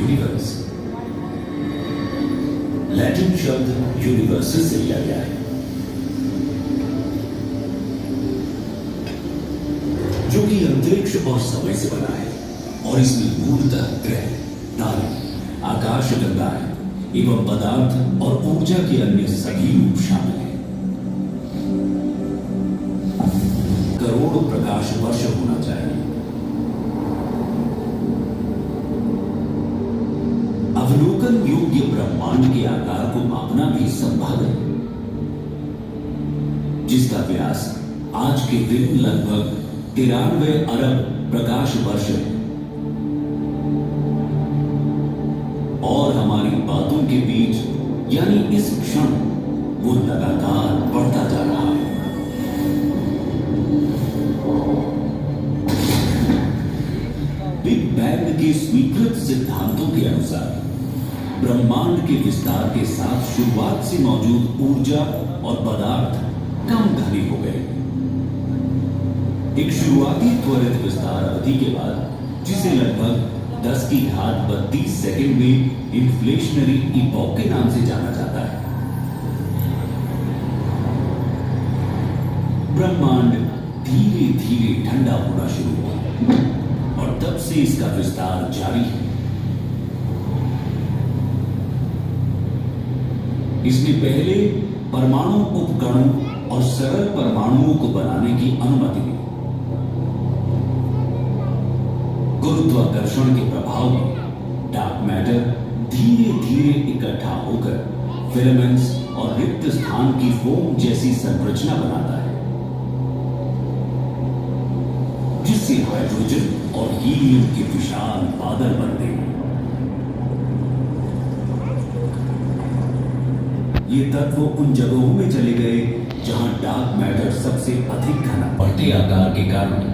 Universe. Latin शब्द universal से लिया गया है, जो कि अंतरिक्ष और समय से बना है, और इसमें मूलतः ग्रह, तारे, आकाश गंगाएं एवं पदार्थ और ऊर्जा के अन्य सभी रूप शामिल हैं। करोड़ों प्रकाश वर्ष होना चाहिए। अवलोकन योग्य ब्रह्मांड के आकार को मापना भी संभव है, जिसका व्यास आज के दिन लगभग 93 अरब प्रकाश वर्ष है, और हमारी बातों के बीच यानी इस क्षण वो लगातार बढ़ता जा रहा है। बिग बैंग के स्वीकृत सिद्धांतों के अनुसार ब्रह्मांड के विस्तार के साथ शुरुआत से मौजूद ऊर्जा और पदार्थ कम घने हो गए। एक शुरुआती त्वरित विस्तार अवधि के बाद, जिसे लगभग 10⁻32 सेकंड में इन्फ्लेशनरी इपॉक के नाम से जाना जाता है, ब्रह्मांड धीरे धीरे ठंडा होना शुरू हुआ, और तब से इसका विस्तार जारी है। इसने पहले परमाणु उपकणों और सरल परमाणुओं को बनाने की अनुमति दी। गुरुत्वाकर्षण के प्रभाव में डार्क मैटर धीरे धीरे इकट्ठा होकर फिलामेंट्स और रिक्त स्थान की फोम जैसी संरचना बनाता है, जिससे हाइड्रोजन और हीलियम के विशाल बादल बनते हैं। ये तत्व उन जगहों में चले गए जहां डार्क मैटर सबसे अधिक घना, बढ़ते आकार के कारण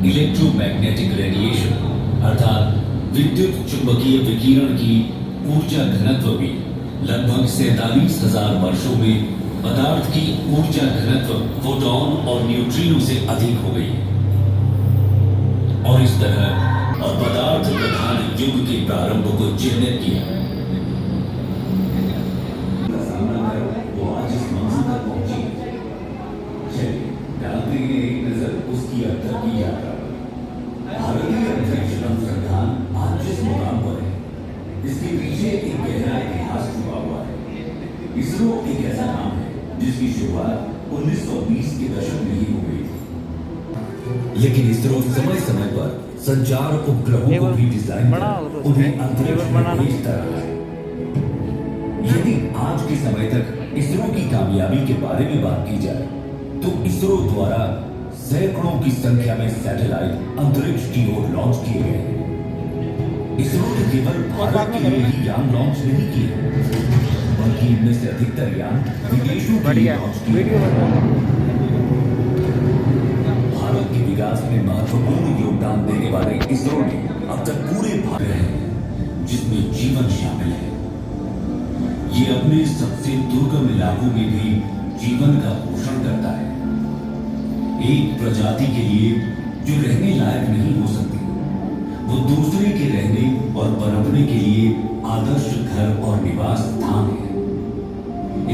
इलेक्ट्रोमैग्नेटिक रेडिएशन अर्थात विद्युत चुंबकीय विकिरण की ऊर्जा घनत्व भी लगभग 47,000 वर्षों में पदार्थ की ऊर्जा घनत्व फोटॉन और न्यूट्रिनो से अधिक हो गई, और इस तरह और पदार्थ प्रधान युग के प्रारंभ को चिन्हित किया। वो आज इस मंजिल तक पहुंची। चलिए डालते हैं एक नजर उसकी अब तक की यात्रा। भारतीय अंतरिक्ष अनुसंधान आज जिस मुकाम पर है, इसके पीछे एक गहरा इतिहास छुपा हुआ है। इसरो एक ऐसा नाम है जिसकी शुरुआत 1920 के दशक में ही हो गई थी, लेकिन इसरो समय समय पर संचार उपग्रहों को भी डिजाइन कर उन्हें अंतरिक्ष में भेजता रहा है। यदि आज के समय तक इसरो की कामयाबी के बारे में बात की जाए, तो इसरो द्वारा सैकड़ों की संख्या में सैटेलाइट अंतरिक्ष की ओर लॉन्च किए गए। इसरो ने केवल भारत के लिए ही यान लॉन्च नहीं किए, बल्कि इनमें से अधिकतर यान विदेशों के लिए लॉन्च किए। भारत के विकास में महत्वपूर्ण योगदान देने वाले इसरो ने अब तक पूरे भारत है जिसमें जीवन शामिल है। ये अपने सबसे दुर्गम इलाकों में भी जीवन का पोषण करता है। एक प्रजाति के लिए जो रहने लायक नहीं हो सकती, वो दूसरे के रहने और पनपने के लिए आदर्श घर और निवास स्थान है।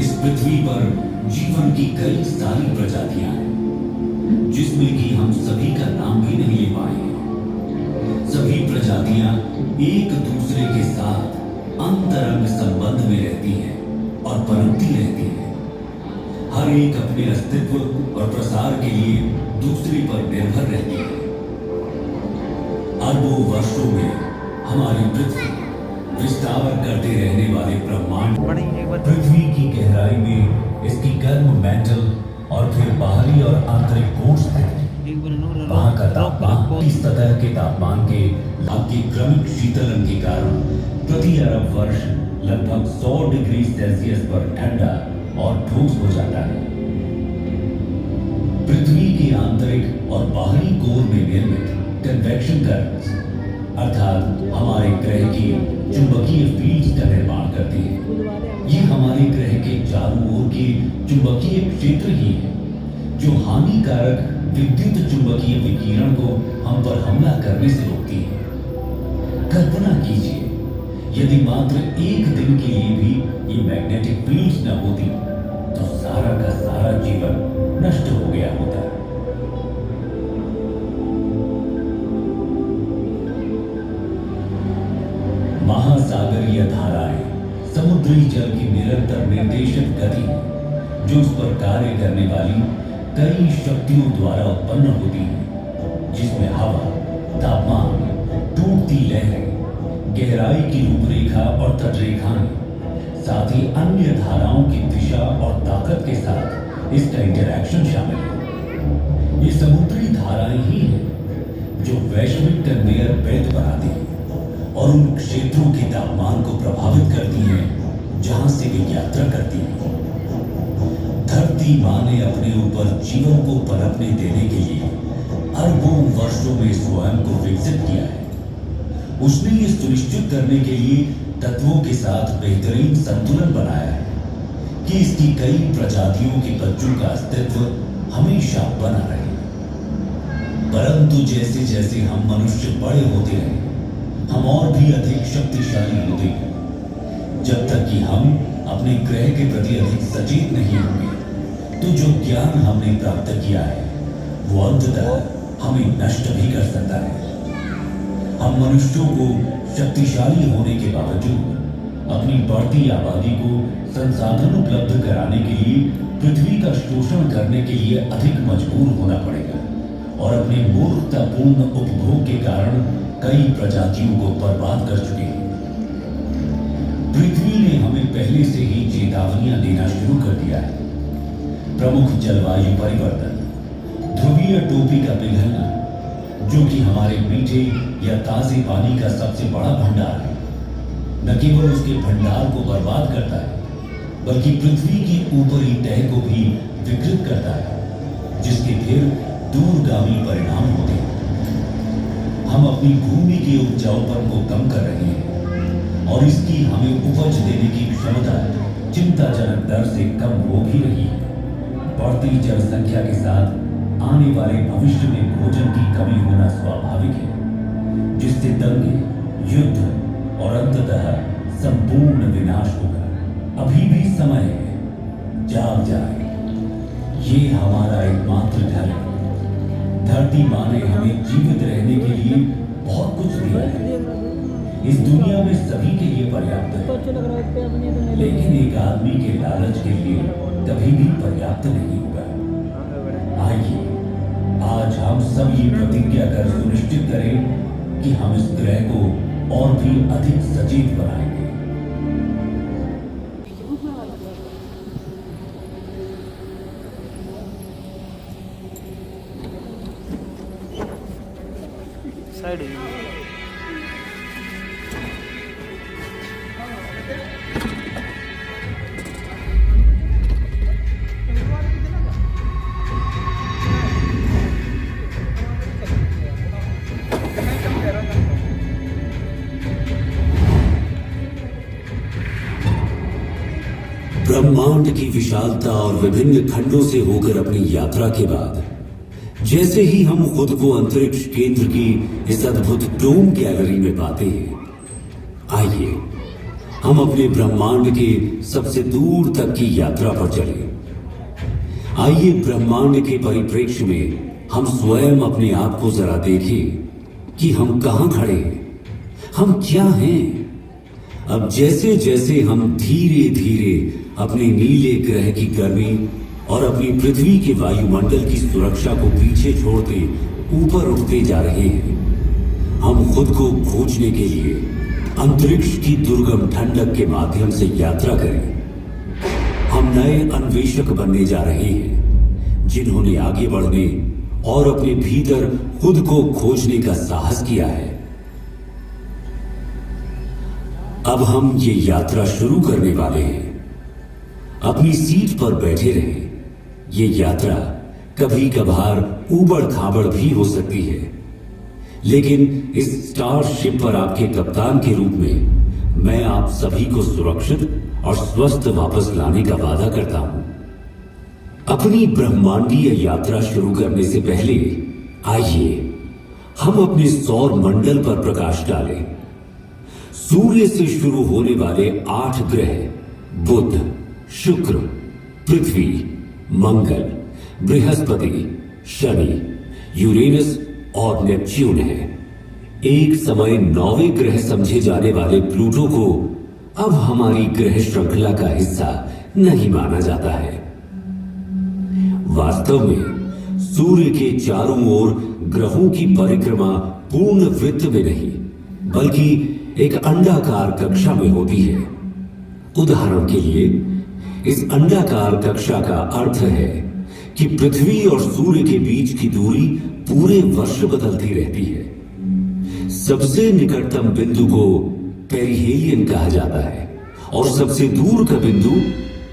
इस पृथ्वी पर जीवन की कई सारी प्रजातियां हैं, जिसमें कि हम सभी का नाम भी नहीं ले पाएंगे। सभी प्रजातियां एक दूसरे के साथ अंतरंग संबंध में रहती हैं और पनपती रहती हैं। हर एक अपने अस्तित्व और प्रसार के लिए दूसरे पर निर्भर रहती है। अरबों वर्षों में हमारी पृथ्वी विस्तार करते रहने वाले ब्रह्मांड, पृथ्वी की गहराई में इसकी गर्म मेंटल और फिर बाहरी और आंतरिक कोर्स है। वहां का तापमान इस सतह के तापमान के लाभ के क्रमिक शीतलन के कारण प्रति अरब वर्ष लगभग 100 डिग्री सेल्सियस पर ठंडा और ठोस हो जाता है। पृथ्वी के आंतरिक और बाहरी कोर में निर्मित कन्वेक्शन करंट्स अर्थात हमारे ग्रह की चुंबकीय फील्ड का निर्माण करती है। ये हमारे ग्रह के चारों ओर के चुंबकीय क्षेत्र ही है जो हानिकारक विद्युत चुंबकीय विकिरण को हम पर हमला करने से रोकती है। कल्पना कीजिए यदि मात्र एक दिन के लिए भी ये मैग्नेटिक फील्ड न होती तो सारा का सारा जीवन नष्ट हो गया होता। महासागरीय धाराएं समुद्री जल की निरंतर निर्देशित गति है जो उस पर कार्य करने वाली कई शक्तियों द्वारा उत्पन्न होती है, जिसमें हवा, तापमान, टूटती लहरें, गहराई की रूपरेखा और तटरेखाएं, साथ ही अन्य धाराओं की दिशा और ताकत के साथ इसका इंटरैक्शन शामिल है। ये समुद्री धाराएं ही हैं जो वैश्विक कन्वेयर बेल्ट बनाती हैं और उन क्षेत्रों के तापमान को प्रभावित करती हैं जहां से वे यात्रा करती हैं। धरती मां ने अपने ऊपर जीवन को पनपने देने के लिए अरबों वर्षों में स्वयं को विकसित किया है। उसने ये सुनिश्चित करने के लिए तत्वों के साथ बेहतरीन संतुलन बनाया है कि इसकी कई प्रजातियों के बच्चों का अस्तित्व हमेशा बना रहे। परंतु जैसे जैसे हम मनुष्य बड़े होते हैं, हम और भी अधिक शक्तिशाली होते हैं। जब तक कि हम अपने ग्रह के प्रति अधिक सचेत नहीं होंगे, तो जो ज्ञान हमने प्राप्त किया है वो अंततः हमें नष्ट भी कर सकता है। हम मनुष्यों को शक्तिशाली होने के बावजूद अपनी बढ़ती आबादी को संसाधन उपलब्ध कराने के लिए पृथ्वी का शोषण करने के लिए अधिक मजबूर होना पड़ेगा और अपने मूर्खतापूर्ण उपभोग के कारण कई प्रजातियों को बर्बाद कर चुके हैं। पृथ्वी ने हमें पहले से ही चेतावनियां देना शुरू कर दिया है। प्रमुख जलवायु परिवर्तन, ध्रुवीय टोपी का पिघलना, जो कि हमारे मीठे या ताजे पानी का सबसे बड़ा भंडार है, न केवल उसके भंडार को बर्बाद करता है बल्कि पृथ्वी की ऊपरी तह को भी विकृत करता है, जिसके फिर दूरगामी परिणाम होते हैं। हम अपनी भूमि के उपजाऊपन को कम कर रहे हैं और इसकी हमें उपज देने की क्षमता चिंताजनक दर से कम हो भी रही है। बढ़ती जनसंख्या के साथ आने वाले भविष्य में भोजन की कमी होना स्वाभाविक है, जिससे दंगे, युद्ध और अंततः संपूर्ण विनाश होगा। अभी भी समय है, जाग जाए। ये हमारा एकमात्र घर है। धरती मां ने हमें जीवित रहने के लिए बहुत कुछ दिया है। इस दुनिया में सभी के लिए पर्याप्त है, लेकिन एक आदमी के लालच के लिए कभी भी पर्याप्त नहीं होगा। आइए आज हम सब ये प्रतिज्ञा कर सुनिश्चित करें कि हम इस ग्रह को और भी अधिक सजीव बनाएंगे। साइड ब्रह्मांड की विशालता और विभिन्न खंडों से होकर अपनी यात्रा के बाद जैसे ही हम खुद को अंतरिक्ष केंद्र की इस अद्भुत डोम गैलरी में पाते हैं, आइए हम अपने ब्रह्मांड के सबसे दूर तक की यात्रा पर चलें। आइए ब्रह्मांड के परिप्रेक्ष्य में हम स्वयं अपने आप को जरा देखें कि हम कहां खड़े हैं, हम क्या हैं। अब जैसे जैसे हम धीरे धीरे अपने नीले ग्रह की गर्मी और अपनी पृथ्वी के वायुमंडल की सुरक्षा को पीछे छोड़ते ऊपर उठते जा रहे हैं, हम खुद को खोजने के लिए अंतरिक्ष की दुर्गम ठंडक के माध्यम से यात्रा करें। हम नए अन्वेषक बनने जा रहे हैं, जिन्होंने आगे बढ़ने और अपने भीतर खुद को खोजने का साहस किया है। अब हम ये यात्रा शुरू करने वाले हैं। अपनी सीट पर बैठे रहें। ये यात्रा कभी कभार ऊबड़ खाबड़ भी हो सकती है, लेकिन इस स्टारशिप पर आपके कप्तान के रूप में मैं आप सभी को सुरक्षित और स्वस्थ वापस लाने का वादा करता हूं। अपनी ब्रह्मांडीय यात्रा शुरू करने से पहले आइए हम अपने सौर मंडल पर प्रकाश डालें। सूर्य से शुरू होने वाले 8 ग्रह बुध, शुक्र, पृथ्वी, मंगल, बृहस्पति, शनि, यूरेनस और नेपच्यून है। एक समय 9वें ग्रह समझे जाने वाले प्लूटो को अब हमारी ग्रह श्रृंखला का हिस्सा नहीं माना जाता है। वास्तव में सूर्य के चारों ओर ग्रहों की परिक्रमा पूर्ण वृत्त में नहीं बल्कि एक अंडाकार कक्षा में होती है। उदाहरण के लिए इस अंडाकार कक्षा का अर्थ है कि पृथ्वी और सूर्य के बीच की दूरी पूरे वर्ष बदलती रहती है। सबसे निकटतम बिंदु को पेरिहेलियन कहा जाता है और सबसे दूर का बिंदु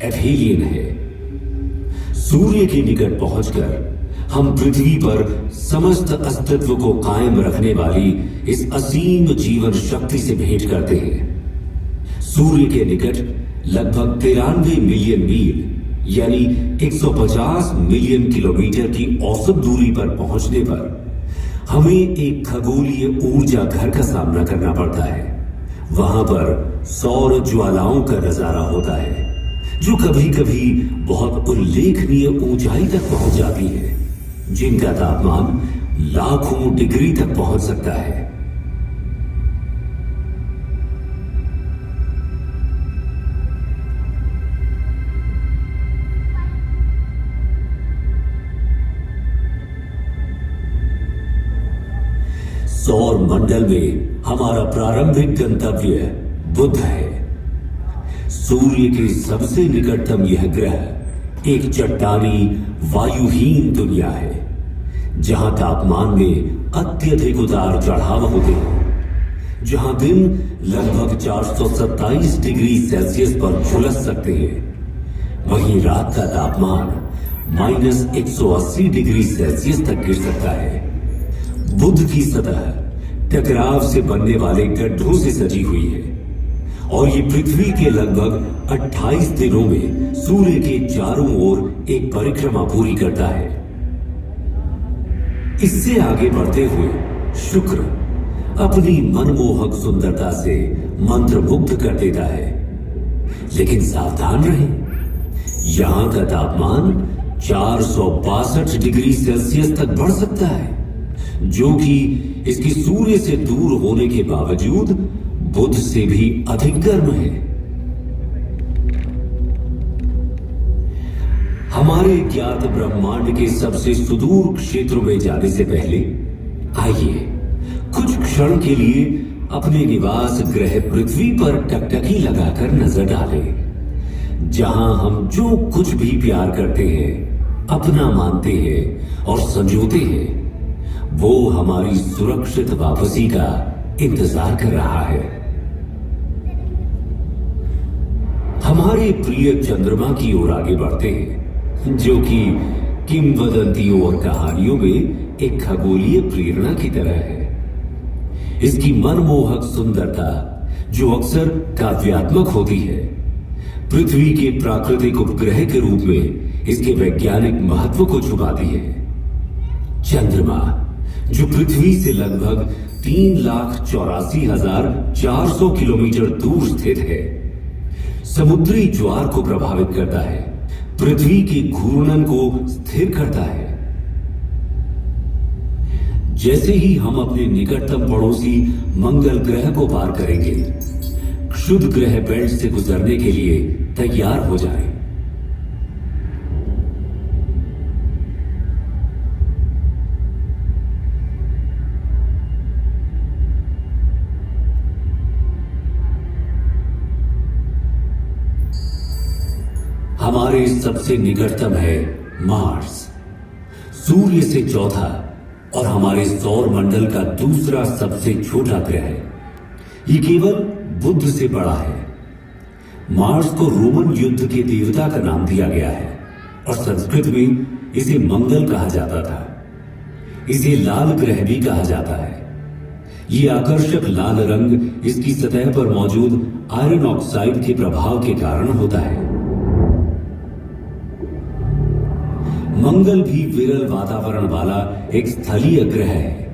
एफेलियन है। सूर्य के निकट पहुंचकर हम पृथ्वी पर समस्त अस्तित्व को कायम रखने वाली इस असीम जीवन शक्ति से भेंट करते हैं। सूर्य के निकट लगभग 93 मिलियन मील यानी 150 मिलियन किलोमीटर की औसत दूरी पर पहुंचने पर हमें एक खगोलीय ऊर्जा घर का सामना करना पड़ता है। वहां पर सौर ज्वालाओं का नजारा होता है जो कभी कभी बहुत उल्लेखनीय ऊंचाई तक पहुंच जाती है, जिनका तापमान लाखों डिग्री तक पहुंच सकता है। सौर मंडल में हमारा प्रारंभिक गंतव्य बुध है। सूर्य के सबसे निकटतम यह ग्रह एक चट्टानी वायुहीन दुनिया है जहां तापमान में अत्यधिक उतार चढ़ाव होते हैं, जहां दिन लगभग 427 डिग्री सेल्सियस पर झुलस सकते हैं, वहीं रात का तापमान -180 डिग्री सेल्सियस तक गिर सकता है। बुध की सतह टकराव से बनने वाले गड्ढों से सजी हुई है और ये पृथ्वी के लगभग 28 दिनों में सूर्य के चारों ओर एक परिक्रमा पूरी करता है। इससे आगे बढ़ते हुए शुक्र अपनी मनमोहक सुंदरता से मंत्रमुग्ध कर देता है, लेकिन सावधान रहें, यहां का तापमान 462 डिग्री सेल्सियस तक बढ़ सकता है, जो कि इसकी सूर्य से दूर होने के बावजूद बुध से भी अधिक गर्म है। हमारे ज्ञात ब्रह्मांड के सबसे सुदूर क्षेत्रों में जाने से पहले आइए कुछ क्षण के लिए अपने निवास ग्रह पृथ्वी पर टकटकी लगाकर नजर डालें, जहां हम जो कुछ भी प्यार करते हैं, अपना मानते हैं और संजोते हैं, वो हमारी सुरक्षित वापसी का इंतजार कर रहा है। हमारे प्रिय चंद्रमा की ओर आगे बढ़ते हैं, जो कि किंवदंतियों और कहानियों में एक खगोलीय प्रेरणा की तरह है। इसकी मनमोहक सुंदरता, जो अक्सर काव्यात्मक होती है, पृथ्वी के प्राकृतिक उपग्रह के रूप में इसके वैज्ञानिक महत्व को छुपाती है। चंद्रमा, जो पृथ्वी से लगभग 3,84,400 किलोमीटर दूर स्थित है, समुद्री ज्वार को प्रभावित करता है, पृथ्वी के घूर्णन को स्थिर करता है। जैसे ही हम अपने निकटतम पड़ोसी मंगल ग्रह को पार करेंगे, क्षुद्र ग्रह बेल्ट से गुजरने के लिए तैयार हो जाएं। हमारे सबसे निकटतम है मार्स, सूर्य से चौथा और हमारे सौर मंडल का दूसरा सबसे छोटा ग्रह। ये केवल बुध से बड़ा है। मार्स को रोमन युद्ध के देवता का नाम दिया गया है और संस्कृत में इसे मंगल कहा जाता था। इसे लाल ग्रह भी कहा जाता है। ये आकर्षक लाल रंग इसकी सतह पर मौजूद आयरन ऑक्साइड के प्रभाव के कारण होता है। मंगल भी विरल वातावरण वाला एक स्थलीय ग्रह है।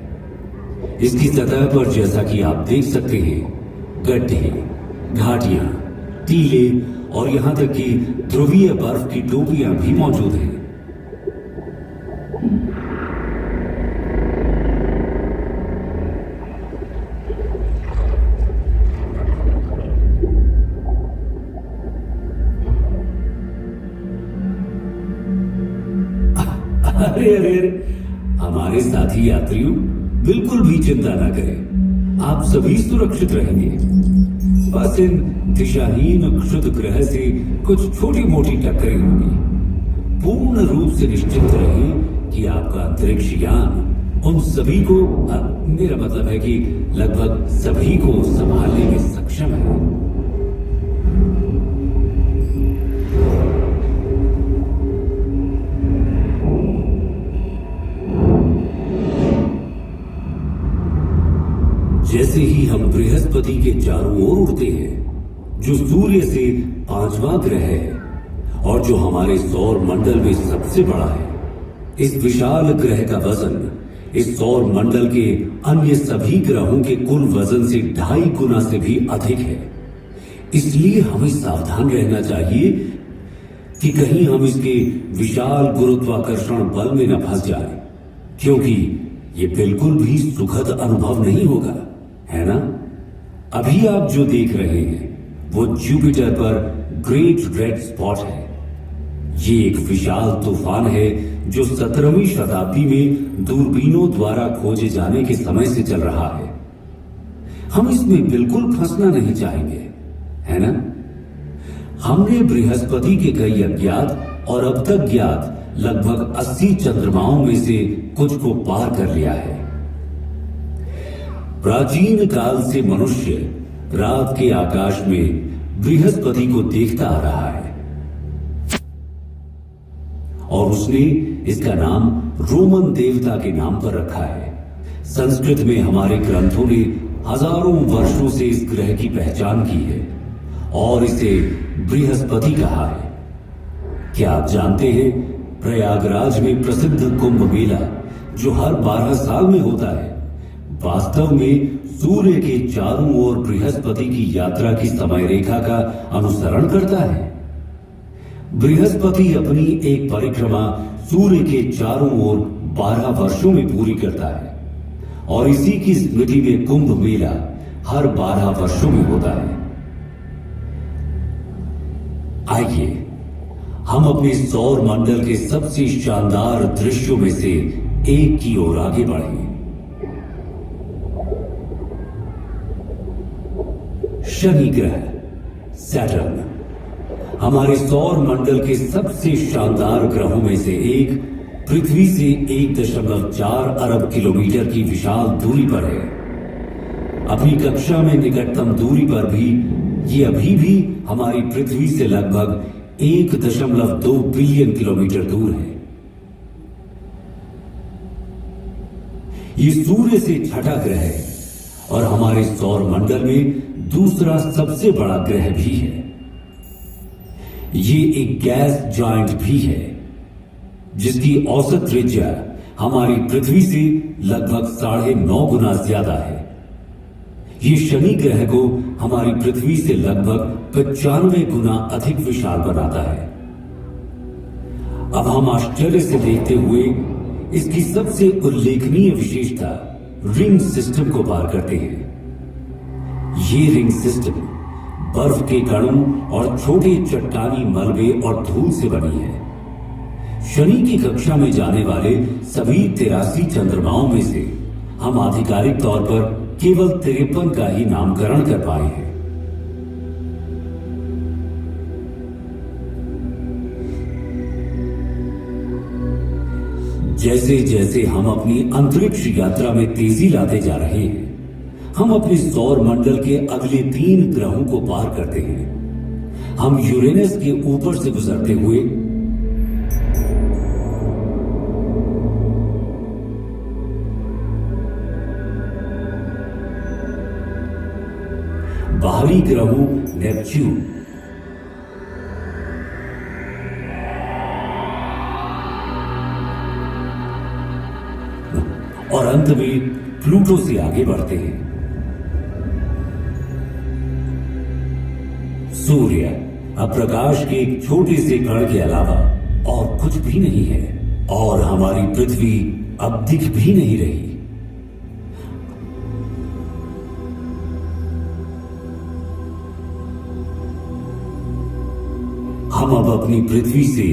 इसकी सतह पर, जैसा कि आप देख सकते हैं, गड्ढे, घाटियां, टीले और यहां तक कि ध्रुवीय बर्फ की टोपियां भी मौजूद हैं। अरे अरे अरे, हमारे साथी यात्रियों, बिल्कुल भी चिंता ना करें, आप सभी सुरक्षित रहेंगे। बस इन दिशाहीन क्षुद्र ग्रह से कुछ छोटी मोटी टक्करें होंगी। पूर्ण रूप से निश्चिंत रहें कि आपका अंतरिक्ष यान उन सभी को, मेरा मतलब है कि लगभग सभी को संभालने में सक्षम है। जैसे ही हम बृहस्पति के चारों ओर उड़ते हैं, जो सूर्य से 5वां ग्रह है और जो हमारे सौर मंडल में सबसे बड़ा है, इस विशाल ग्रह का वजन इस सौर मंडल के अन्य सभी ग्रहों के कुल वजन से 2.5 गुना से भी अधिक है। इसलिए हमें सावधान रहना चाहिए कि कहीं हम इसके विशाल गुरुत्वाकर्षण बल में न फंस जाए, क्योंकि ये बिल्कुल भी सुखद अनुभव नहीं होगा, है ना? अभी आप जो देख रहे हैं वो जुपिटर पर ग्रेट रेड स्पॉट है। ये एक विशाल तूफान है जो 17वीं शताब्दी में दूरबीनों द्वारा खोजे जाने के समय से चल रहा है। हम इसमें बिल्कुल फंसना नहीं चाहेंगे, है ना? हमने बृहस्पति के कई अज्ञात और अब तक ज्ञात लगभग 80 चंद्रमाओं में से कुछ को पार कर लिया है। प्राचीन काल से मनुष्य रात के आकाश में बृहस्पति को देखता आ रहा है और उसने इसका नाम रोमन देवता के नाम पर रखा है। संस्कृत में हमारे ग्रंथों ने हजारों वर्षों से इस ग्रह की पहचान की है और इसे बृहस्पति कहा है। क्या आप जानते हैं, प्रयागराज में प्रसिद्ध कुंभ मेला जो हर 12 साल में होता है, वास्तव में सूर्य के चारों ओर बृहस्पति की यात्रा की समय रेखा का अनुसरण करता है। बृहस्पति अपनी एक परिक्रमा सूर्य के चारों ओर 12 वर्षों में पूरी करता है और इसी की स्मृति में कुंभ मेला हर 12 वर्षों में होता है। आइए हम अपने सौर मंडल के सबसे शानदार दृश्यों में से एक की ओर आगे बढ़ें। शनि ग्रह, सैटर्न, हमारे सौर मंडल के सबसे शानदार ग्रहों में से एक, पृथ्वी से 1.4 अरब किलोमीटर की विशाल दूरी पर है। अपनी कक्षा में निकटतम दूरी पर भी ये अभी भी हमारी पृथ्वी से लगभग 1.2 बिलियन किलोमीटर दूर है। ये सूर्य से छठा ग्रह है और हमारे सौर मंडल में दूसरा सबसे बड़ा ग्रह भी है। ये एक गैस जॉइंट भी है जिसकी औसत त्रिज्या हमारी पृथ्वी से लगभग 9.5 गुना ज्यादा है। ये शनि ग्रह को हमारी पृथ्वी से लगभग 95 गुना अधिक विशाल बनाता है। अब हम आश्चर्य से देखते हुए इसकी सबसे उल्लेखनीय विशेषता रिंग सिस्टम को पार करते हैं। ये रिंग सिस्टम बर्फ के कणों और छोटे चट्टानी मलबे और धूल से बनी है। शनि की कक्षा में जाने वाले सभी 83 चंद्रमाओं में से हम आधिकारिक तौर पर केवल 53 का ही नामकरण कर पाए हैं। जैसे जैसे हम अपनी अंतरिक्ष यात्रा में तेजी लाते जा रहे हैं, हम अपने सौर मंडल के अगले 3 ग्रहों को पार करते हैं। हम यूरेनस के ऊपर से गुजरते हुए बाहरी ग्रहों नेपच्यून, और अंत में प्लूटो से आगे बढ़ते हैं। सूर्य अब प्रकाश के एक छोटे से कण के अलावा और कुछ भी नहीं है, और हमारी पृथ्वी अब दिख भी नहीं रही। हम अब अपनी पृथ्वी से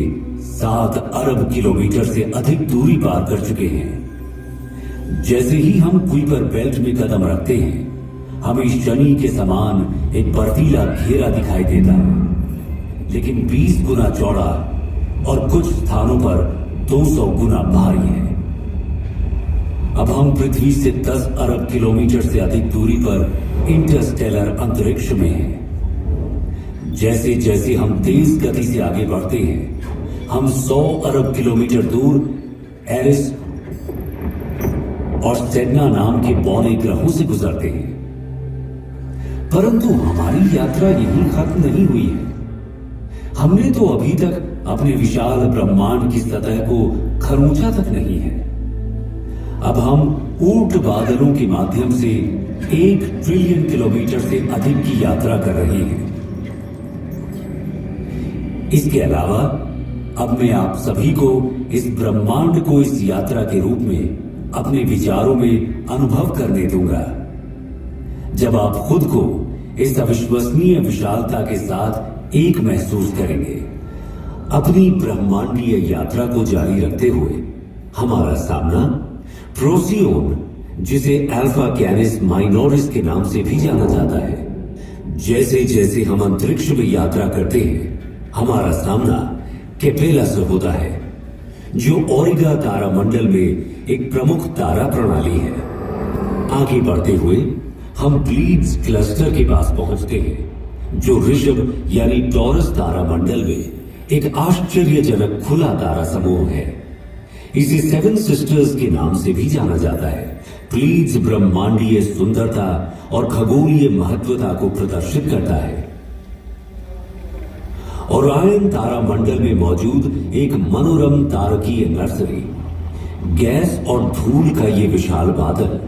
7 अरब किलोमीटर से अधिक दूरी पार कर चुके हैं। जैसे ही हम कुइपर बेल्ट में कदम रखते हैं, हमें शनि के समान एक बर्फीला घेरा दिखाई देता है, लेकिन 20 गुना चौड़ा और कुछ स्थानों पर 200 गुना भारी है। अब हम पृथ्वी से 10 अरब किलोमीटर से अधिक दूरी पर इंटरस्टेलर अंतरिक्ष में हैं। जैसे जैसे हम तेज गति से आगे बढ़ते हैं, हम 100 अरब किलोमीटर दूर एरिस और सेडना नाम के बौने ग्रहों से गुजरते हैं। परंतु हमारी यात्रा यहीं खत्म नहीं हुई है। हमने तो अभी तक अपने विशाल ब्रह्मांड की सतह को खरोंचा तक नहीं है। अब हम ऊर्ट बादलों के माध्यम से 1 ट्रिलियन किलोमीटर से अधिक की यात्रा कर रहे हैं। इसके अलावा अब मैं आप सभी को इस ब्रह्मांड को इस यात्रा के रूप में अपने विचारों में अनुभव करने दूंगा। जब आप खुद को इस अविश्वसनीय विशालता के साथ एक महसूस करेंगे, अपनी ब्रह्मांडीय यात्रा को जारी रखते हुए हमारा सामना प्रोसियोन, जिसे अल्फा कैनिस माइनोरिस के नाम से भी जाना जाता है। जैसे जैसे हम अंतरिक्ष में यात्रा करते हैं, हमारा सामना केपेला से होता है, जो ओरिगा तारामंडल में एक प्रमुख तारा प्रणाली है। आगे बढ़ते हुए हम प्लीड्स क्लस्टर के पास पहुंचते हैं, जो ऋषभ यानी टॉरस तारामंडल में एक आश्चर्यजनक खुला तारा समूह है। इसे 7 सिस्टर्स के नाम से भी जाना जाता है। प्लीड्स ब्रह्मांडीय सुंदरता और खगोलीय महत्वता को प्रदर्शित करता है। ओरायन तारामंडल में मौजूद एक मनोरम तारकीय नर्सरी, गैस और धूल का ये विशाल बादल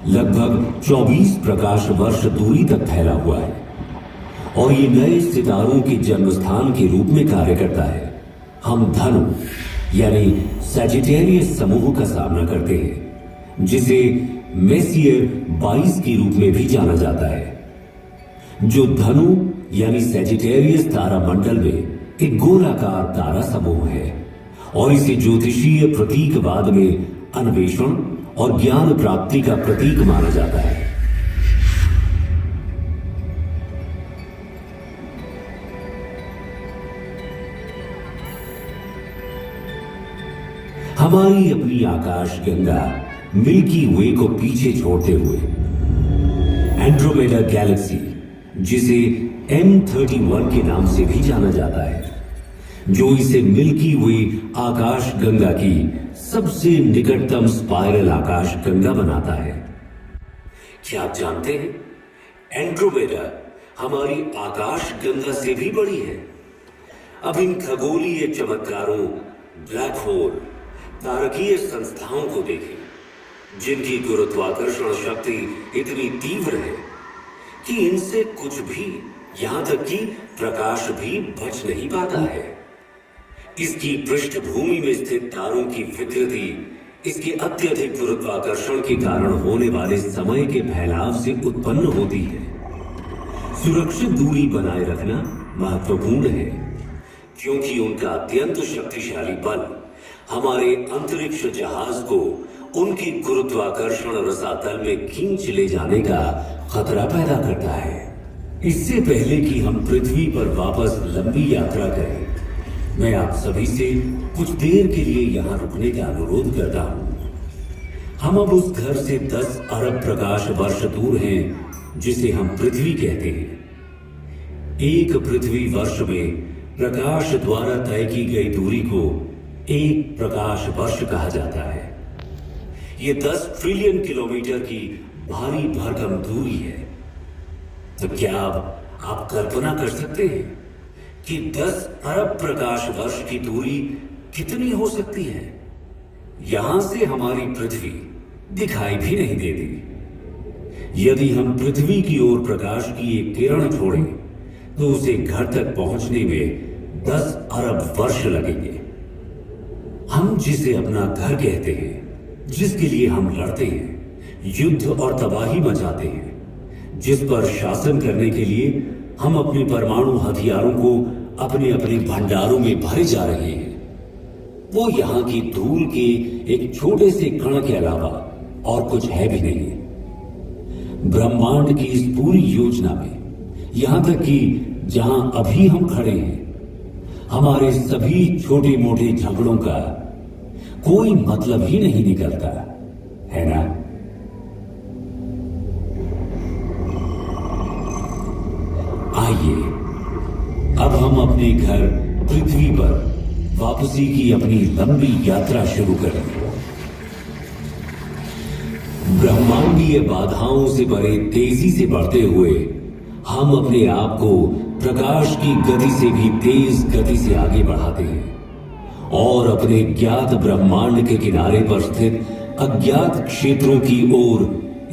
लगभग 24 प्रकाश वर्ष दूरी तक फैला हुआ है, और ये नए सितारों के जन्मस्थान के रूप में कार्य करता है। हम धनु यानी सजिटेरियस समूह का सामना करते हैं, जिसे मेसियर 22 के रूप में भी जाना जाता है, जो धनु यानी सजिटेरियस तारामंडल में एक गोलाकार तारा समूह है, और इसे ज्योतिषीय प्रतीकवाद में अन्वेषण और ज्ञान प्राप्ति का प्रतीक माना जाता है। हमारी अपनी आकाश गंगा मिल्की वे को पीछे छोड़ते हुए एंड्रोमेडा गैलेक्सी, जिसे M31 के नाम से भी जाना जाता है, जो इसे मिल्की वे आकाश गंगा की सबसे निकटतम स्पाइरल आकाश गंगा बनाता है। क्या आप जानते हैं एंड्रोमेडा हमारी आकाश गंगा से भी बड़ी है। अब इन खगोलीय चमत्कारों, ब्लैक होल, तारकीय संस्थाओं को देखें, जिनकी गुरुत्वाकर्षण शक्ति इतनी तीव्र है कि इनसे कुछ भी, यहां तक कि प्रकाश भी बच नहीं पाता है। इसकी पृष्ठभूमि में स्थित तारों की विकृति इसके अत्यधिक गुरुत्वाकर्षण के कारण होने वाले समय के फैलाव से उत्पन्न होती है। सुरक्षित दूरी बनाए रखना महत्वपूर्ण है, क्योंकि उनका अत्यंत शक्तिशाली बल हमारे अंतरिक्ष जहाज को उनकी गुरुत्वाकर्षण रसातल में खींच ले जाने का खतरा पैदा करता है। इससे पहले कि हम पृथ्वी पर वापस लंबी यात्रा करें, मैं आप सभी से कुछ देर के लिए यहां रुकने का अनुरोध करता हूं। हम अब उस घर से 10 अरब प्रकाश वर्ष दूर हैं, जिसे हम पृथ्वी कहते हैं। एक पृथ्वी वर्ष में प्रकाश द्वारा तय की गई दूरी को एक प्रकाश वर्ष कहा जाता है। यह 10 ट्रिलियन किलोमीटर की भारी भरकम दूरी है। तो क्या आप कल्पना कर सकते हैं कि 10 अरब प्रकाश वर्ष की दूरी कितनी हो सकती है? यहां से हमारी पृथ्वी दिखाई भी नहीं देती। यदि हम पृथ्वी की ओर प्रकाश की एक किरण छोड़ें, तो उसे घर तक पहुंचने में 10 अरब वर्ष लगेंगे। हम जिसे अपना घर कहते हैं, जिसके लिए हम लड़ते हैं, युद्ध और तबाही मचाते हैं, जिस पर शासन करने के लिए हम अपने परमाणु हथियारों को अपने अपने भंडारों में भरे जा रहे हैं, वो यहां की धूल के एक छोटे से कण के अलावा और कुछ है भी नहीं। ब्रह्मांड की इस पूरी योजना में, यहां तक कि जहां अभी हम खड़े हैं, हमारे सभी छोटे मोटे झगड़ों का कोई मतलब ही नहीं निकलता है ना? आइए अब हम अपने घर पृथ्वी पर वापसी की अपनी लंबी यात्रा शुरू करें। ब्रह्मांडीय बाधाओं से परे तेजी से बढ़ते हुए हम अपने आप को प्रकाश की गति से भी तेज गति से आगे बढ़ाते हैं और अपने ज्ञात ब्रह्मांड के किनारे पर स्थित अज्ञात क्षेत्रों की ओर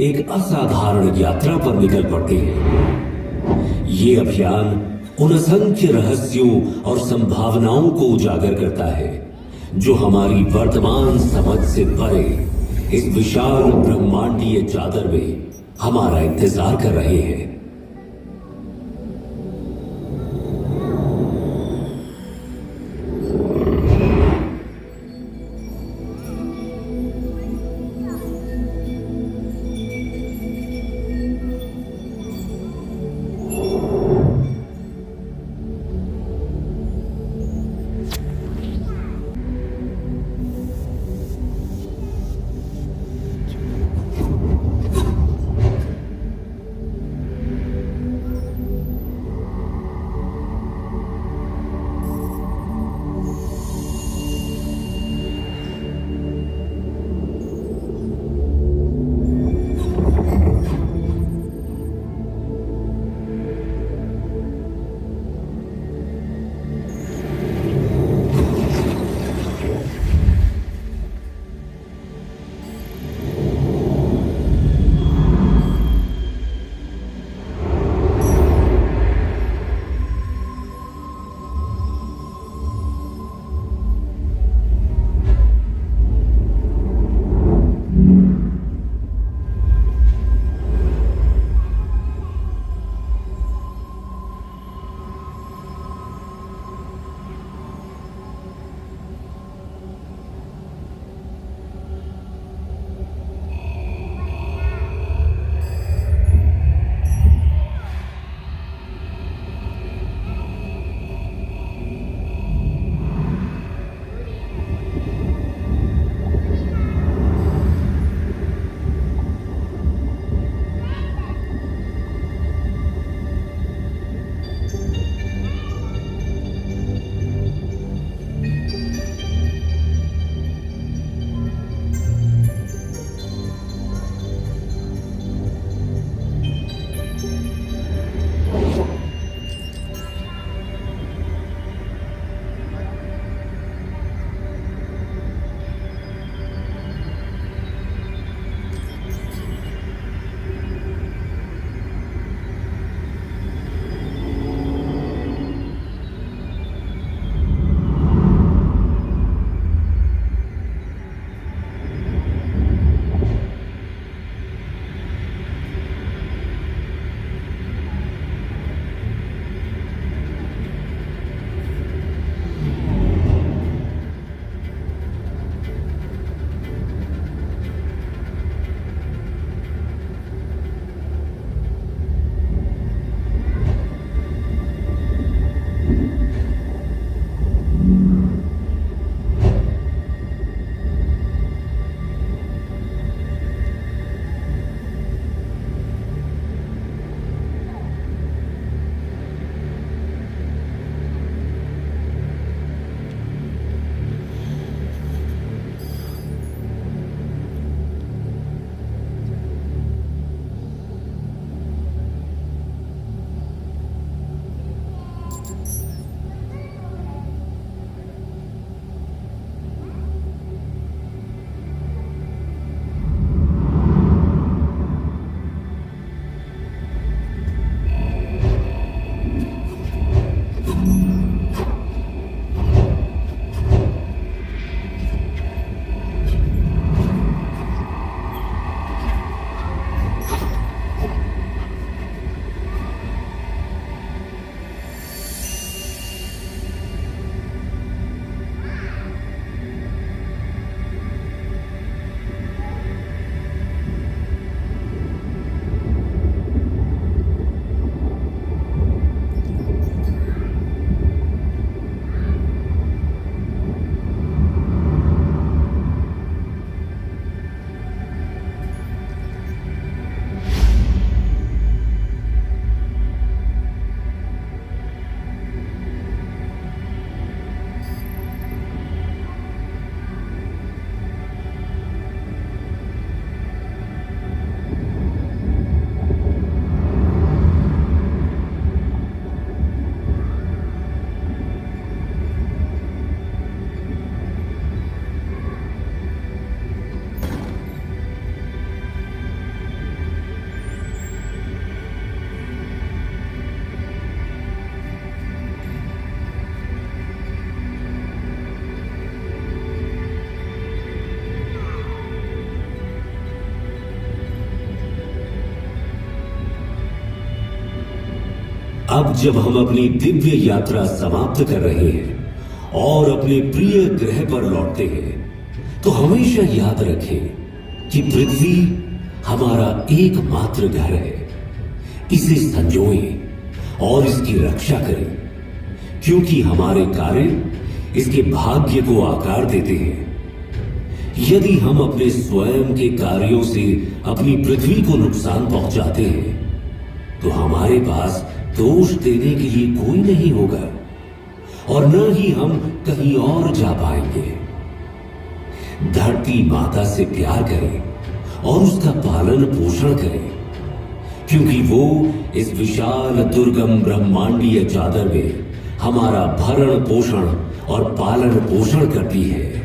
एक असाधारण यात्रा पर निकल पड़ते हैं। ये अभियान उन असंख्य रहस्यों और संभावनाओं को उजागर करता है जो हमारी वर्तमान समझ से परे इस विशाल ब्रह्मांडीय चादर में हमारा इंतजार कर रहे हैं। अब जब हम अपनी दिव्य यात्रा समाप्त कर रहे हैं और अपने प्रिय ग्रह पर लौटते हैं, तो हमेशा याद रखें कि पृथ्वी हमारा एकमात्र घर है। इसे संजोएं और इसकी रक्षा करें, क्योंकि हमारे कार्य इसके भाग्य को आकार देते हैं। यदि हम अपने स्वयं के कार्यों से अपनी पृथ्वी को नुकसान पहुंचाते हैं, तो हमारे पास दोष देने के लिए कोई नहीं होगा और न ही हम कहीं और जा पाएंगे। धरती माता से प्यार करें और उसका पालन पोषण करें, क्योंकि वो इस विशाल दुर्गम ब्रह्मांडीय चादर में हमारा भरण पोषण और पालन पोषण करती है।